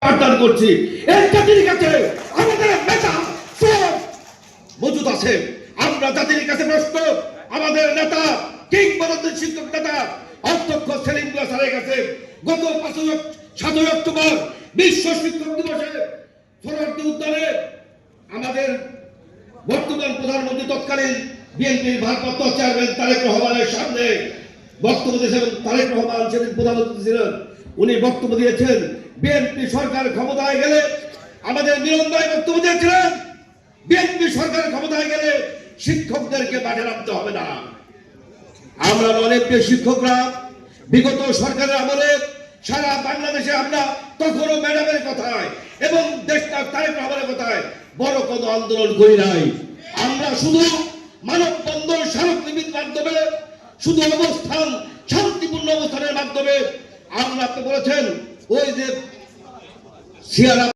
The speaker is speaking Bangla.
আহ্বান করছি এই জাতির কাছে আমাদের নেতা সব মজুদ আছে। আমরা জাতির কাছে প্রস্তুত। আমাদের নেতা কিংবদন্তি শিক্ষক নেতা অধ্যক্ষ সেলিম মিয়া স্যারের কাছে গত 7 অক্টোবর বিশ্ব শিক্ষক দিবসে সোহরাওয়ার্দী উদ্যানে আমাদের বর্তমান প্রধানমন্ত্রী তৎকালীন বিএনপির ভারপ্রাপ্ত চেয়ারম্যান তারেক রহমানের সামনে বক্তব্য দিয়েছেন। তারেক রহমান সেদিন প্রধান অতিথি ছিলেন। উনি বক্তব্য দিয়েছেন বিএনপি সরকার ক্ষমতায় গেলে, আমাদের মিলন ভাই বক্তব্য দিয়েছিলেন বিএনপি সরকার ক্ষমতায় গেলে শিক্ষকদেরকে মাঠে নামতে হবে না। আমরা অনেক শিক্ষকরা বিগত সরকারের আমলে সারা বাংলাদেশে আমরা তখনও ম্যাডামের কথায় এবং দেশটা তারেক রহমানের কথায় বড় কোনো আন্দোলন করি নাই। আমরা শুধু মানববন্ধন স্মারকলিপির মাধ্যমে, শুধু অবস্থান, শান্তিপূর্ণ অবস্থানের মাধ্যমে আমরা, আপনি বলেছেন ওই যে সিয়ারা